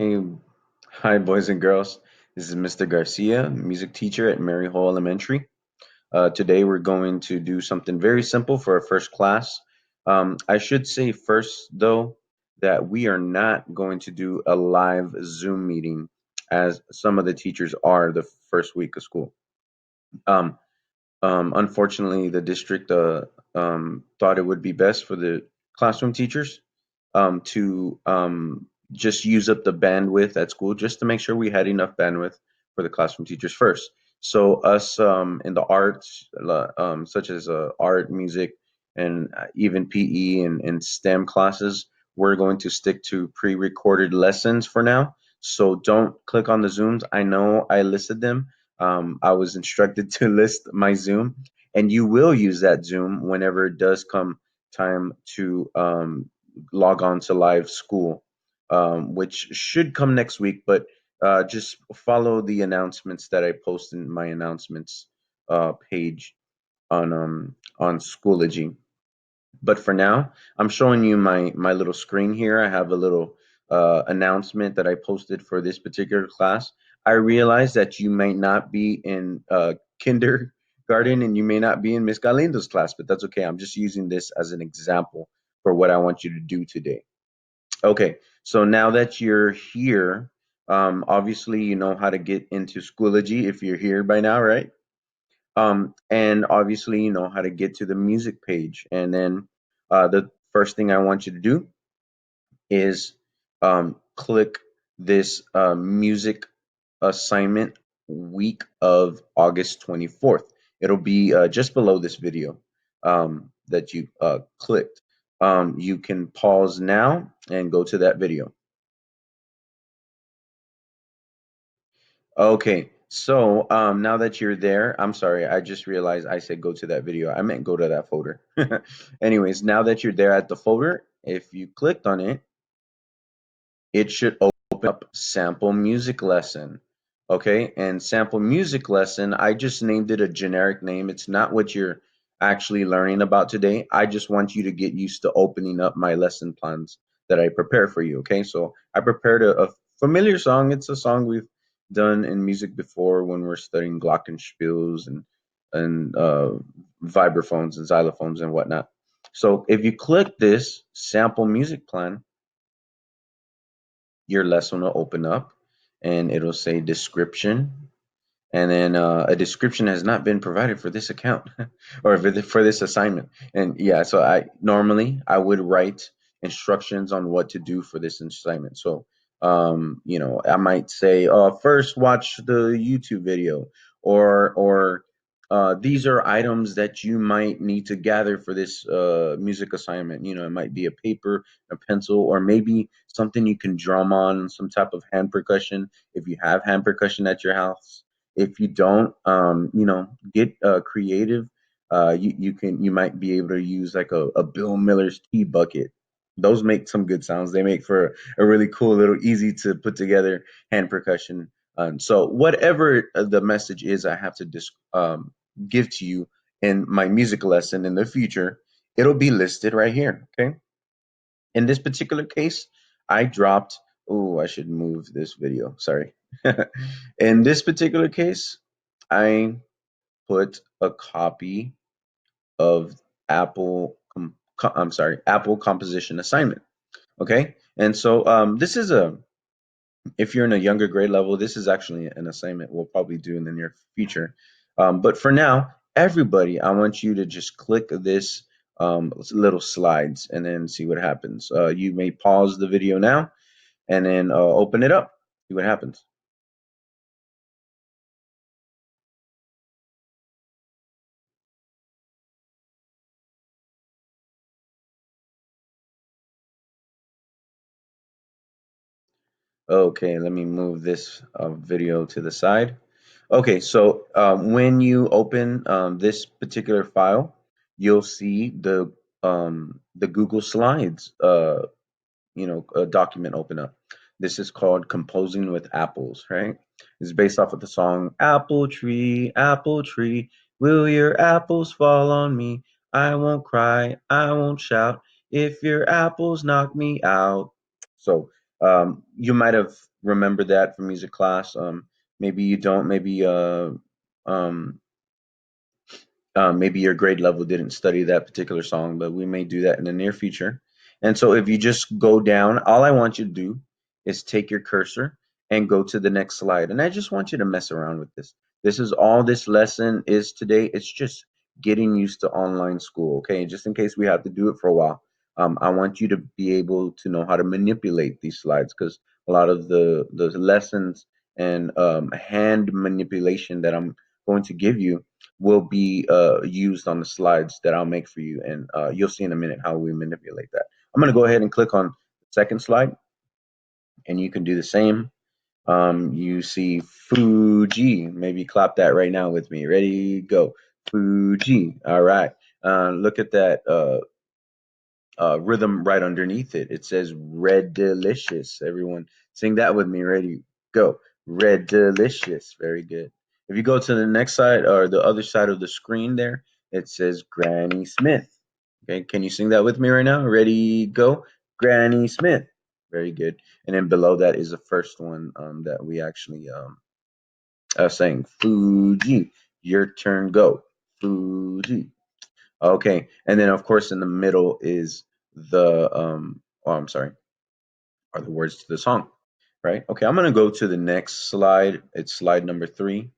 Hey, hi, boys and girls. This is Mr. Garcia, music teacher at Mary Hall Elementary. Today we're going to do something very simple for our first class. I should say first, though, that we are not going to do a live Zoom meeting as some of the teachers are the first week of school. Um, Unfortunately, the district thought it would be best for the classroom teachers to just use up the bandwidth at school just to make sure we had enough bandwidth for the classroom teachers first. So us in the arts, such as art, music, and even PE and STEM classes, we're going to stick to pre-recorded lessons for now. So don't click on the Zooms. I know I listed them. I was instructed to list my Zoom, and you will use that Zoom whenever it does come time to log on to live school, which should come next week. But just follow the announcements that I post in my announcements page on Schoology. But for now, I'm showing you my little screen here. I have a little announcement that I posted for this particular class. I realize that you may not be in kindergarten and you may not be in Miss Galindo's class, but that's okay. I'm just using this as an example for what I want you to do today. Okay, so now that you're here, obviously you know how to get into Schoology if you're here by now, right? And obviously you know how to get to the music page. And then the first thing I want you to do is click this music assignment week of August 24th. It'll be just below this video that you clicked. You can pause now and go to that video. Okay, so now that you're there, I'm sorry, I just realized I said go to that video. I meant go to that folder. Anyways, now that you're there at the folder, if you clicked on it, it should open up sample music lesson. Okay, and sample music lesson, I just named it a generic name. It's not what you're actually learning about today. I just want you to get used to opening up my lesson plans that I prepare for you. Okay, so I prepared a familiar song. It's a song we've done in music before when we're studying glockenspiels and vibraphones and xylophones and whatnot. So if you click this sample music plan, your lesson will open up and it'll say description. And then a description has not been provided for this account or for this assignment. And yeah, so I would write instructions on what to do for this assignment. So, I might say, first watch the YouTube video, or these are items that you might need to gather for this music assignment. It might be a paper, a pencil, or maybe something you can drum on, some type of hand percussion if you have hand percussion at your house. If you don't, get creative. You might be able to use like a Bill Miller's tea bucket. Those make some good sounds. They make for a really cool little easy to put together hand percussion. So whatever the message is, I have to give to you in my music lesson in the future. It'll be listed right here. Okay. In this particular case, I dropped. Oh, I should move this video. Sorry. In this particular case, I put a copy of I'm sorry, Apple Composition Assignment. Okay, and so this is a if you're in a younger grade level, this is actually an assignment we'll probably do in the near future. But for now, everybody, I want you to just click this little slides and then see what happens. You may pause the video now and then open it up, see what happens. Okay, let me move this video to the side. Okay, so when you open this particular file, you'll see the Google Slides document open up. This is called Composing with Apples, right? It's based off of the song Apple Tree, will your apples fall on me? I won't cry, I won't shout if your apples knock me out. So You might have remembered that from music class. Maybe you don't. Um, Maybe your grade level didn't study that particular song, but we may do that in the near future. And so if you just go down, all I want you to do is take your cursor and go to the next slide. And I just want you to mess around with this. This is all this lesson is today. It's just getting used to online school, okay? Just in case we have to do it for a while. I want you to be able to know how to manipulate these slides because a lot of the lessons and hand manipulation that I'm going to give you will be used on the slides that I'll make for you. And you'll see in a minute how we manipulate that. I'm going to go ahead and click on the second slide, and you can do the same. You see Fuji. Maybe clap that right now with me. Ready, go. Fuji. All right. Look at that rhythm right underneath it. It says Red Delicious. Everyone sing that with me. Ready, go. Red Delicious. Very good. If you go to the next side or the other side of the screen there, it says Granny Smith. Okay, can you sing that with me right now? Ready, go. Granny Smith. Very good. And then below that is the first one that we actually sang. Fuji. Your turn, go. Fuji. Okay, and then of course in the middle is the oh I'm sorry, are the words to the song, right? Okay, I'm gonna go to the next slide. It's slide number 3,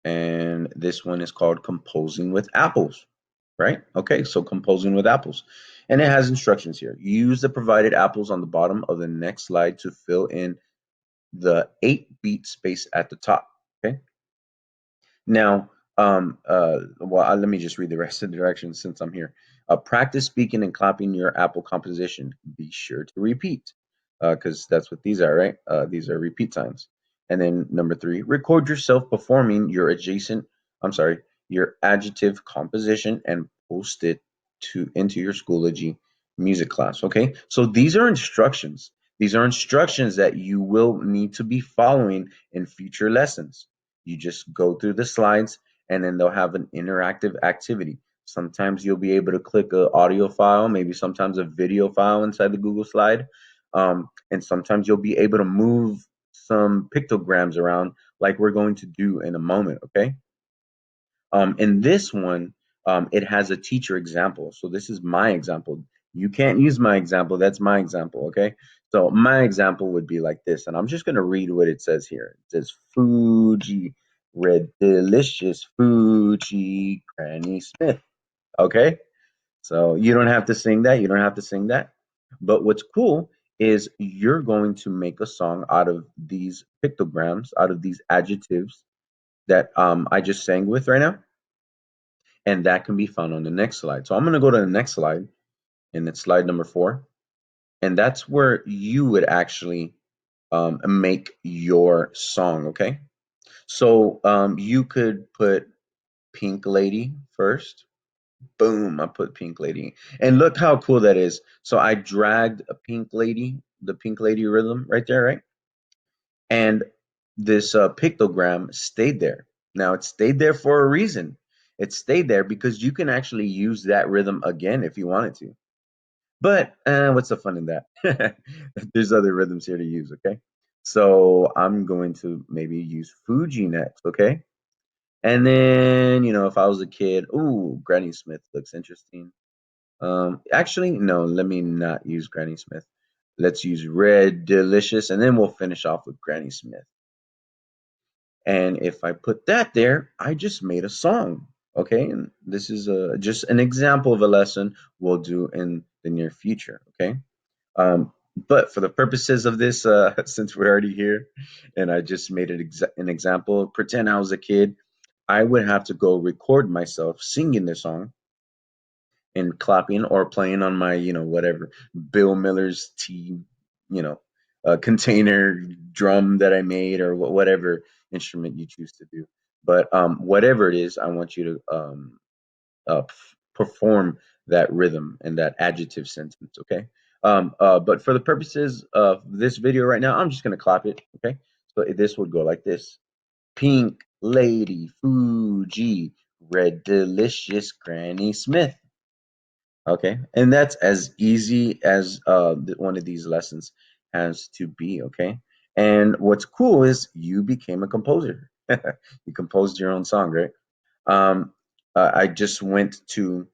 and this one is called composing with apples, right? Okay, so composing with apples, and it has instructions here. Use the provided apples on the bottom of the next slide to fill in the 8-beat space at the top. Okay, now, let me just read the rest of the directions since I'm here. Practice speaking and clapping your Apple composition. Be sure to repeat, because that's what these are, right? These are repeat times. And then number 3, record yourself performing I'm sorry, your adjective composition and post it to into your Schoology music class. Okay, so these are instructions. These are instructions that you will need to be following in future lessons. You just go through the slides and then they'll have an interactive activity. Sometimes you'll be able to click a audio file, maybe sometimes a video file inside the Google slide. And sometimes you'll be able to move some pictograms around like we're going to do in a moment, okay? In this one, it has a teacher example. So this is my example. You can't use my example. That's my example. Okay. So my example would be like this, and I'm just going to read what it says here. It says Fuji, red delicious Fuji, Granny Smith. Okay. So you don't have to sing that. You don't have to sing that. But what's cool is you're going to make a song out of these pictograms, out of these adjectives that I just sang with right now, and that can be found on the next slide. So I'm going to go to the next slide, and it's slide number 4, and that's where you would actually make your song. Okay, so you could put Pink Lady first. Boom, I put Pink Lady, and look how cool that is. So I dragged a Pink Lady, the Pink Lady rhythm right there, right? And this pictogram stayed there. Now it stayed there for a reason. It stayed there because you can actually use that rhythm again if you wanted to. But what's the fun in that? There's other rhythms here to use, okay? So I'm going to maybe use Fuji next, okay? And then, if I was a kid, ooh, Granny Smith looks interesting. Actually, no, let me not use Granny Smith. Let's use Red Delicious, and then we'll finish off with Granny Smith. And if I put that there, I just made a song. Okay. And this is just an example of a lesson we'll do in the near future. Okay. Um, but for the purposes of this, since we're already here and I just made an example, pretend I was a kid, I would have to go record myself singing the song and clapping or playing on my, whatever, Bill Miller's you know, container drum that I made or whatever instrument you choose to do. But whatever it is, I want you to perform that rhythm and that adjective sentence, okay? But for the purposes of this video right now, I'm just going to clap it, okay? So this would go like this. Pink Lady Fuji, Red Delicious Granny Smith. Okay, and that's as easy as one of these lessons. has to be, okay? And what's cool is you became a composer. You composed your own song, right? Um, I just went to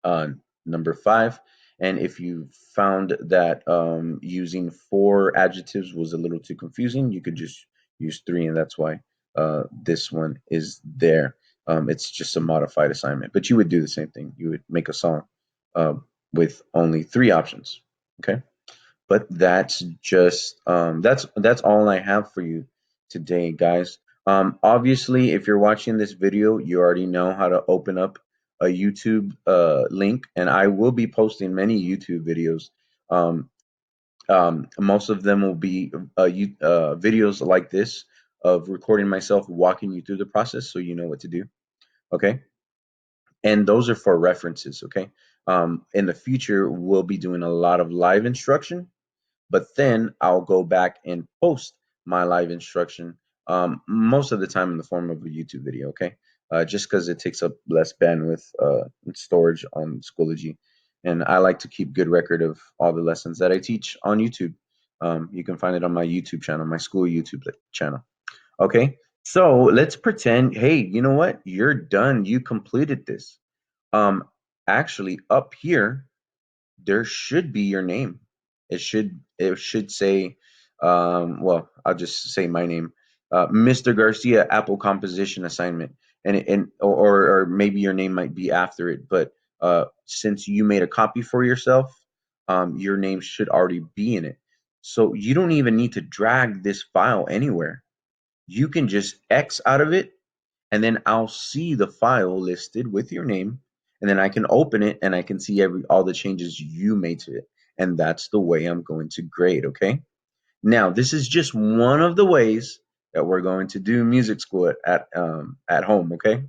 uh, number five. And if you found that using four adjectives was a little too confusing, you could just use three, and that's why this one is there. It's just a modified assignment, but you would do the same thing. You would make a song uh, with only three options. Okay, but that's just that's all I have for you today, guys. Obviously, if you're watching this video, you already know how to open up a YouTube link, and I will be posting many YouTube videos. Um, most of them will be videos like this of recording myself walking you through the process, so you know what to do. Okay, and those are for references. Okay, in the future, we'll be doing a lot of live instruction, but then I'll go back and post my live instruction most of the time in the form of a YouTube video, okay? Just because it takes up less bandwidth and storage on Schoology. And I like to keep good record of all the lessons that I teach on YouTube. You can find it on my YouTube channel, my school YouTube channel. Okay, so let's pretend, hey, you know what? You're done. You completed this. Um, Actually, up here, there should be your name. It should say, well, I'll just say my name, Mr. Garcia, Apple Composition Assignment, or maybe your name might be after it, but since you made a copy for yourself, your name should already be in it. So you don't even need to drag this file anywhere. You can just X out of it, and then I'll see the file listed with your name, and then I can open it and I can see every all the changes you made to it. And that's the way I'm going to grade, okay? Now, this is just one of the ways that we're going to do music school at home, okay?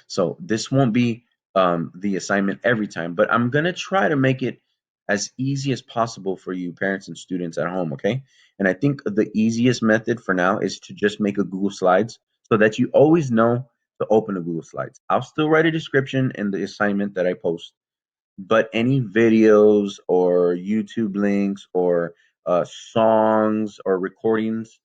So this won't be the assignment every time, but I'm gonna try to make it as easy as possible for you parents and students at home, okay? And I think the easiest method for now is to just make a Google Slides so that you always know to open a Google Slides. I'll still write a description in the assignment that I post, but any videos or YouTube links or songs or recordings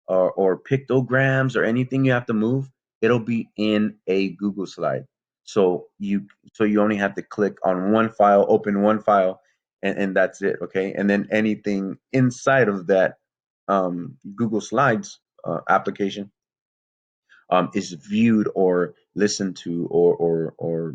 or pictograms or anything you have to move, it'll be in a Google slide. So you only have to click on one file, open one file, and that's it. Okay, and then anything inside of that Google Slides application is viewed or listened to or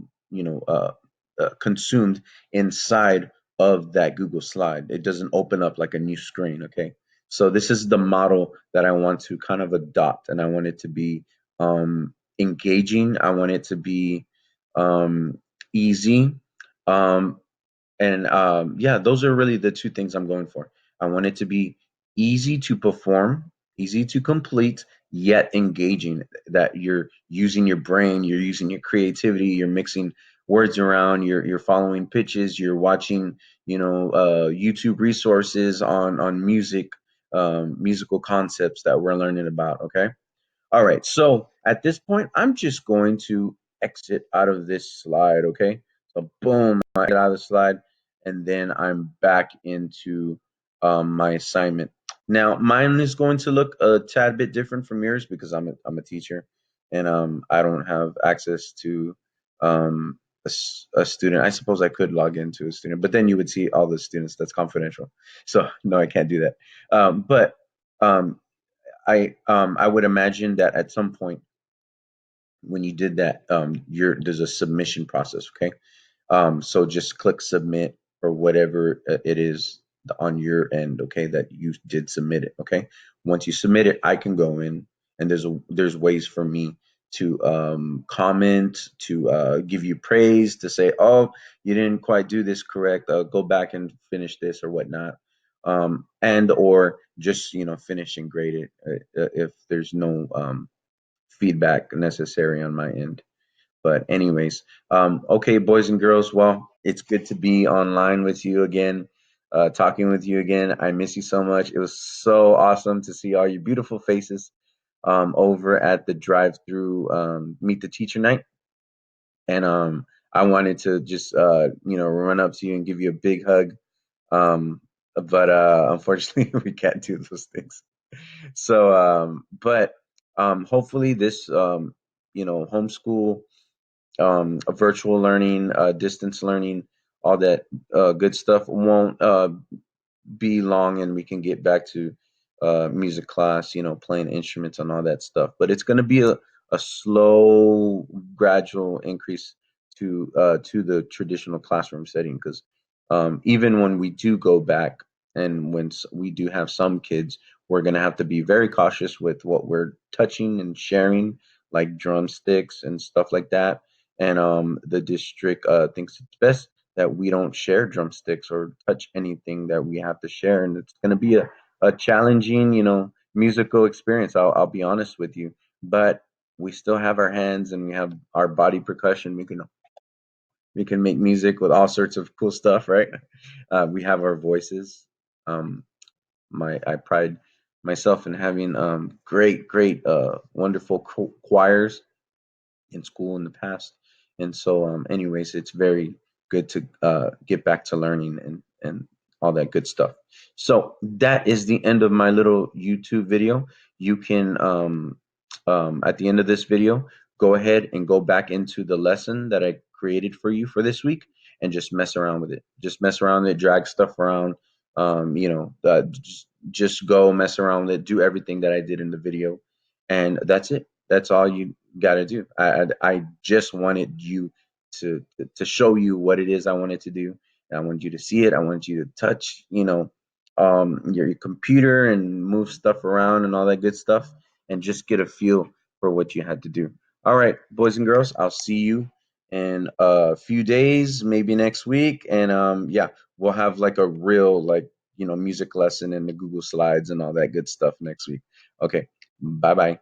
consumed inside of that Google slide. It doesn't open up like a new screen. Okay, so this is the model that I want to kind of adopt, and I want it to be engaging. I want it to be um, easy. Um, and yeah, those are really the two things I'm going for. I want it to be easy to perform, easy to complete, yet engaging. That you're using your brain, you're using your creativity, you're mixing words around, you're following pitches, you're watching, YouTube resources on musical concepts that we're learning about. Okay. All right, so at this point, I'm just going to exit out of this slide, okay? So boom, I get out of the slide, and then I'm back into my assignment. Now, mine is going to look a tad bit different from yours because I'm a teacher, and I don't have access to a student. I suppose I could log into a student, but then you would see all the students. That's confidential. So no, I can't do that. But um, I would imagine that at some point when you did that, there's a submission process, okay? So just click submit or whatever it is on your end, okay, that you did submit it, okay? Once you submit it, I can go in and there's ways for me to comment, to give you praise, to say, oh, you didn't quite do this correct, go back and finish this or whatnot. And or just finish and grade it if there's no feedback necessary on my end. But anyways, okay, boys and girls. Well, it's good to be online with you again, talking with you again. I miss you so much. It was so awesome to see all your beautiful faces over at the drive-through Meet the Teacher night, and I wanted to just run up to you and give you a big hug. but unfortunately we can't do those things. So, but hopefully this, homeschool, virtual learning, distance learning, all that good stuff won't be long, and we can get back to music class, playing instruments and all that stuff. But it's going to be a slow, gradual increase to the traditional classroom setting, because even when we do go back, and when we do have some kids, we're going to have to be very cautious with what we're touching and sharing, like drumsticks and stuff like that. And the district thinks it's best that we don't share drumsticks or touch anything that we have to share. And it's going to be a challenging, musical experience. I'll be honest with you, but we still have our hands and we have our body percussion. We can make music with all sorts of cool stuff, right? We have our voices. Um, I pride myself in having great, wonderful choirs in school in the past. And so, anyways, it's very good to get back to learning and all that good stuff. So that is the end of my little YouTube video. You can, at the end of this video, go ahead and go back into the lesson that I created for you for this week and just mess around with it. Just mess around with it, drag stuff around. Just go mess around with it, do everything that I did in the video, and that's it. That's all you got to do. I just wanted you to show you what it is I wanted to do. I wanted you to see it. I wanted you to touch, your computer and move stuff around and all that good stuff, and just get a feel for what you had to do. All right, boys and girls, I'll see you in a few days, maybe next week, and yeah, we'll have like a real, like, music lesson in the Google Slides and all that good stuff next week. Okay, bye bye.